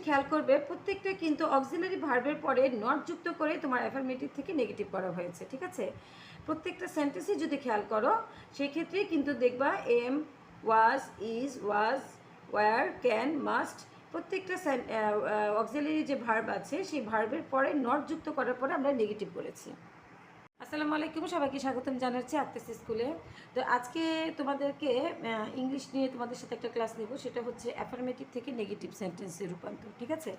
খেয়াল করবে প্রত্যেকটা কিন্তু অক্সিলারি ভার্বের পরে নট যুক্ত করে তোমার অ্যাফার্মেটিভ থেকে নেগেটিভ করা হয়েছে, ঠিক আছে? প্রত্যেকটা সেন্টেন্সই যদি খেয়াল করো সেক্ষেত্রে কিন্তু দেখবা am, was, is, was, were, can, must প্রত্যেকটা অক্সিলারি যে ভার্ব আছে সেই ভার্বের পরে নট যুক্ত করার পরে আমরা নেগেটিভ করেছি। আসসালামু আলাইকুম, সবাইকে স্বাগতম জানাচ্ছি আর্টেস স্কুলে। তো আজকে তোমাদেরকে ইংলিশ নিয়ে তোমাদের সাথে একটা ক্লাস নেব, সেটা হচ্ছে অ্যাফার্মেটিভ থেকে নেগেটিভ সেন্টেন্সের রূপান্তর, ঠিক আছে?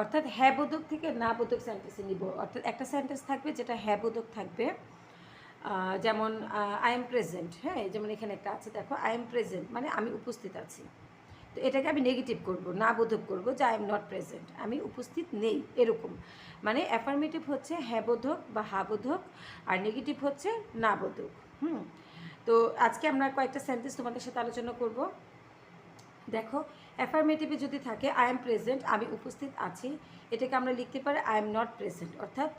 অর্থাৎ হ্যাঁ বোধক থেকে না বোধক সেন্টেন্সে নিব। অর্থাৎ একটা সেন্টেন্স থাকবে যেটা হ্যাঁ বোধক থাকবে, যেমন আই এম প্রেজেন্ট, হ্যাঁ, যেমন এখানে একটা আছে, দেখো আই এম প্রেজেন্ট মানে আমি উপস্থিত আছি। তো এটাকে আমি নেগেটিভ করব, না বোধক করব যে আই এম নট প্রেজেন্ট, আমি উপস্থিত নেই, এরকম। মানে অ্যাফার্মেটিভ হচ্ছে হ্যাঁ বোধক বা হা বোধক, আর নেগেটিভ হচ্ছে না বোধক। তো আজকে আমরা কয়েকটা সেন্টেন্স তোমাদের সাথে আলোচনা করব। দেখো, অ্যাফার্মেটিভে যদি থাকে আই এম প্রেজেন্ট, আমি উপস্থিত আছি, এটাকে আমরা লিখতে পারি আই এম নট প্রেজেন্ট। অর্থাৎ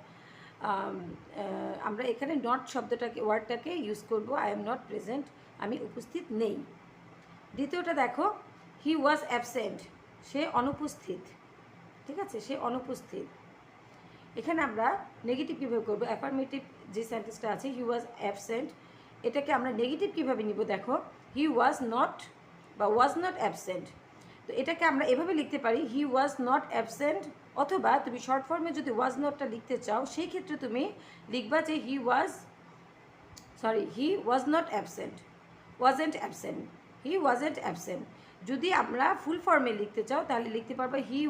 আমরা এখানে নট শব্দটাকে, ওয়ার্ডটাকে ইউজ করব, আই এম নট প্রেজেন্ট, আমি উপস্থিত নেই। দ্বিতীয়টা দেখো, হি ওয়াজ অ্যাবসেন্ট, সে অনুপস্থিত, ঠিক আছে, সে অনুপস্থিত। এখানে আমরা নেগেটিভ কীভাবে করবো? অ্যাফার্মেটিভ যে সেন্টেন্সটা আছে হি ওয়াজ অ্যাবসেন্ট, এটাকে আমরা নেগেটিভ কীভাবে নিব? দেখো, হি ওয়াজ নট বা ওয়াজ নট অ্যাবসেন্ট। তো এটাকে আমরা এভাবে লিখতে পারি, হি ওয়াজ নট অ্যাবসেন্ট, অথবা তুমি শর্ট ফর্মে যদি ওয়াজ নটটা লিখতে চাও সেই ক্ষেত্রে তুমি লিখবা যে he was not absent, wasn't absent, he wasn't absent. যদি আমরা ফুল ফর্মে লিখতে চাও তাহলে লিখতে পারবো হি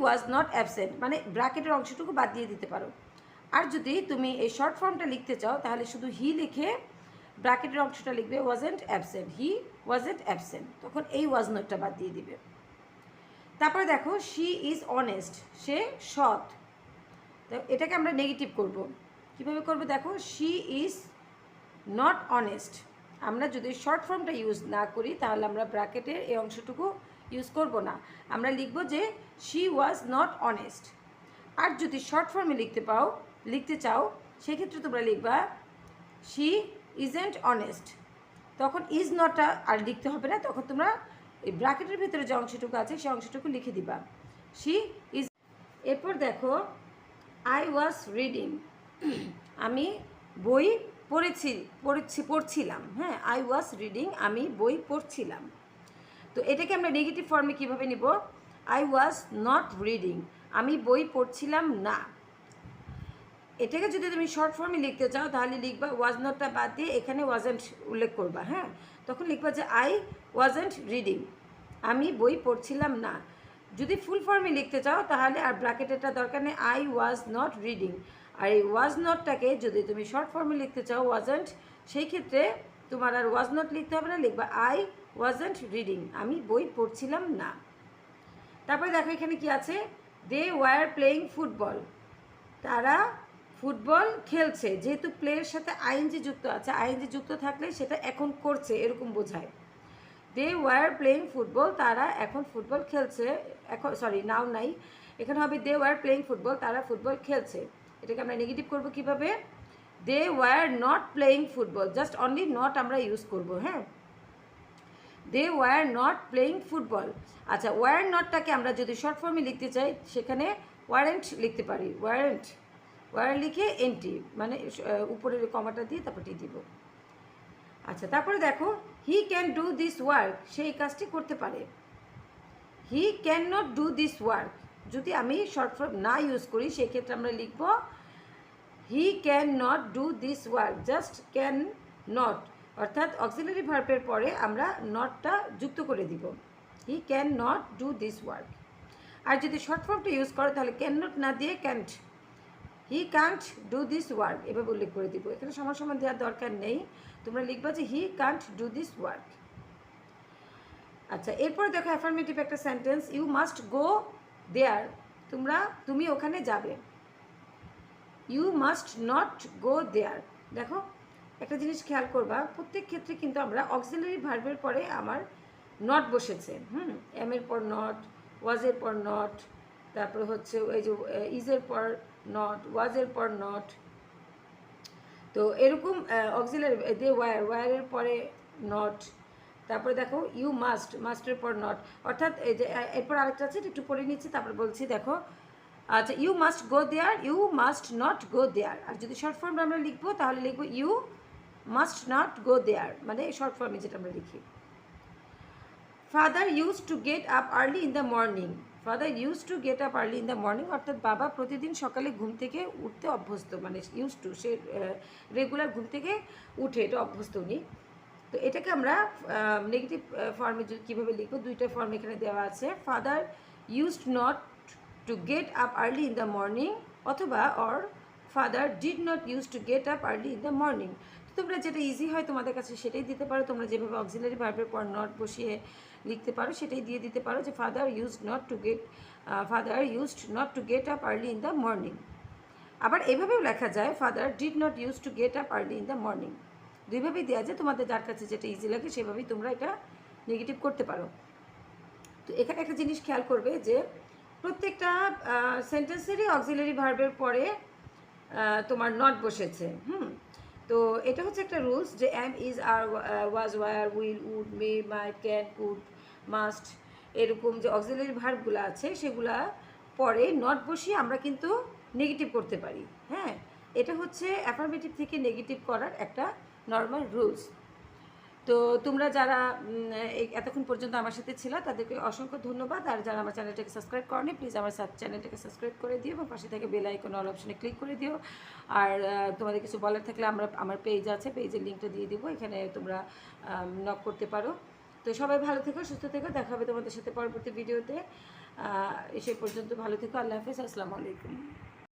ওয়াজ নট অ্যাবসেন্ট, মানে ব্র্যাকেটের অংশটুকু বাদ দিয়ে দিতে পারো। আর যদি তুমি এই শর্ট ফর্মটা লিখতে চাও তাহলে শুধু হি লিখে ব্র্যাকেটের অংশটা লিখবে wasn't absent, he wasn't absent, তখন এই ওয়াজ নটটা বাদ দিয়ে দিবে। তারপরে দেখো, শি ইজ অনেস্ট, সে সৎ। তো এটাকে আমরা নেগেটিভ করব। কীভাবে করবো? দেখো, শি ইজ নট অনেস্ট, আমরা যদি শর্ট ফর্মটা ইউজ না করি তাহলে আমরা ব্র্যাকেটের এই অংশটুকু ইউজ করব না, আমরা লিখব যে শি ওয়াজ নট অনেস্ট। আর যদি শর্ট ফর্মে লিখতে চাও সেক্ষেত্রে তোমরা লিখবা শি ইজেন্ট অনেস্ট, তখন ইজ নটটা আর লিখতে হবে না, তখন তোমরা এই ব্র্যাকেটের ভিতরে যে অংশটুকু আছে সেই অংশটুকু লিখে দিবা শি ইজ। এরপর দেখো, আই ওয়াজ রিডিং, আমি বই পড়ছিলাম, হ্যাঁ, আই ওয়াজ রিডিং, আমি বই পড়ছিলাম। তো এটাকে আমরা নেগেটিভ ফর্মে কীভাবে নিব? আই ওয়াজ নট রিডিং, আমি বই পড়ছিলাম না। এটাকে যদি তুমি শর্ট ফর্মে লিখতে চাও তাহলে লিখবা ওয়াজ নটটা বাদ দিয়ে এখানে ওয়াজেন্ট উল্লেখ করবা, হ্যাঁ, তখন লিখবা যে আই ওয়াজেন্ট রিডিং, আমি বই পড়ছিলাম না। যদি ফুল ফর্মে লিখতে চাও তাহলে আর ব্র্যাকেটেরটা দরকার নেই, আই ওয়াজ নট রিডিং। আর এই ওয়াজ নটটাকে যদি তুমি শর্ট ফর্মে লিখতে চাও ওয়াজেন্ট, সেই ক্ষেত্রে তোমার আর ওয়াজ নট লিখতে হবে না, লিখবা আই ওয়াজেন্ট রিডিং, আমি বই পড়ছিলাম না। তারপরে দেখো এখানে কি আছে, দে ওয়ার প্লেয়িং ফুটবল, তারা ফুটবল খেলছে। যেহেতু প্লেয়ের সাথে আইএনজি যুক্ত আছে, আইএনজি যুক্ত থাকলে সেটা এখন করছে এরকম বোঝায়। দে ওয়ার প্লেয়িং ফুটবল, তারা এখন ফুটবল খেলছে, এখন নাও নাই, এখানে হবে দে ওয়ার প্লেয়িং ফুটবল, তারা ফুটবল খেলছে। এটাকে আমরা নেগেটিভ করবো কীভাবে? They were not playing football, just only not আমরা ইউজ করবো, হ্যাঁ, they were not playing football. আচ্ছা, ওয়ার নটটাকে আমরা যদি শর্ট ফর্মে লিখতে চাই সেখানে ওয়ারেন্ট লিখতে পারি, ওয়ার লিখে এনটি, মানে উপরের কমাটা দিয়ে তারপর টি দিব। আচ্ছা, তারপরে দেখো, he can do this work, সে এই কাজটি করতে পারে। He can not do this work, যদি আমি শর্ট ফর্ম না ইউজ করি সেক্ষেত্রে আমরা লিখব he can not do this work, just can not, অর্থাৎ অক্সিলারি ভার্বের পরে আমরা নটটা যুক্ত করে দিব, he can not do this work. আর যদি শর্ট ফর্মটা ইউজ করো তাহলে ক্যান নট না দিয়ে can't, he can't do this work এভাবে উল্লেখ করে দিব। এখানে সমান দেওয়ার দরকার নেই, তোমরা লিখবা যে হি কান্ট ডু দিস ওয়ার্ক। আচ্ছা, এরপরে দেখো অ্যাফার্মেটিভ একটা সেন্টেন্স, ইউ মাস্ট গো দেয়ার, তুমি ওখানে যাবে। ইউ মাস্ট নট গো দেয়ার। দেখো, একটা জিনিস খেয়াল করবা, প্রত্যেক ক্ষেত্রে কিন্তু আমরা অক্সিলারি ভার্বের পরে আমার নট বসেছে, এমের পর নট, ওয়াজের পর নট, তারপরে হচ্ছে ওই যে ইজের পর নট, ওয়াজের পর নট। তো এরকম অক্সিলারি দে ওয়ারের পরে নট, তারপরে দেখো ইউ মাস্ট, মাস্টের পর নট, অর্থাৎ এই যে এরপর আরেকটা আছে, একটু পড়ে নিচ্ছি তারপর বলছি। দেখো আচ্ছা, you must go there, you must not go there. আর যদি শর্ট ফর্ম আমরা লিখবো তাহলে লিখবো you must not go there, মানে শর্ট ফর্মে যেটা আমরা লিখি। Father use to get up early in the morning, father use to get up early in the morning, অর্থাৎ বাবা প্রতিদিন সকালে ঘুম থেকে উঠতে অভ্যস্ত, মানে ইউজ টু, সে রেগুলার ঘুম থেকে উঠে, এটা অভ্যস্ত উনি। তো এটাকে আমরা নেগেটিভ ফর্মে কীভাবে লিখবো, দুইটা ফর্ম এখানে দেওয়া আছে। Father used not to get up early in the morning, অথবা or father did not use to get up early in the morning. তোমরা যেটা ইজি হয় তোমাদের কাছে সেটাই দিতে পারো, তোমরা যেভাবে অক্সিলারি ভার্বের পর নট বসিয়ে লিখতে পারো সেটাই দিয়ে দিতে পারো, যে father used not to get up early in the morning. আবার এভাবেও লেখা যায় father did not use to get up early in the morning. দুইভাবেই দেওয়া যায়, তোমাদের যার কাছে যেটা ইজি লাগে সেভাবেই তোমরা এটা নেগেটিভ করতে পারো। তো এখানে একটা জিনিস খেয়াল করবে যে প্রত্যেকটা সেন্টেন্সেরই অক্সিলারি ভার্বের পরে তোমার নট বসেছে। তো এটা হচ্ছে একটা রুলস, যে am, is, are, was, were, will, would, may, might, can, could, must, এরকম যে অক্সিলারি ভার্বগুলো আছে সেগুলা পরে নট বসিয়ে আমরা কিন্তু নেগেটিভ করতে পারি। হ্যাঁ, এটা হচ্ছে অ্যাফার্মেটিভ থেকে নেগেটিভ করার একটা নর্মাল রুলস। তো তোমরা যারা এতক্ষণ পর্যন্ত আমার সাথে ছিল তাদেরকে অসংখ্য ধন্যবাদ। আর যারা আমার চ্যানেলটাকে সাবস্ক্রাইব করনি, প্লিজ আমার চ্যানেলটাকে সাবস্ক্রাইব করে দিও এবং পাশে থেকে বেল আইকন অল অপশনে ক্লিক করে দিও। আর তোমাদের কিছু বলার থাকলে আমার পেজ আছে, পেজের লিঙ্কটা দিয়ে দিব, এখানে তোমরা নক করতে পারো। তো সবাই ভালো থেকো, সুস্থ থেকো, দেখা হবে তোমাদের সাথে পরবর্তী ভিডিওতে। সে পর্যন্ত ভালো থেকো, আল্লাহ হাফেজ, আসসালামু আলাইকুম।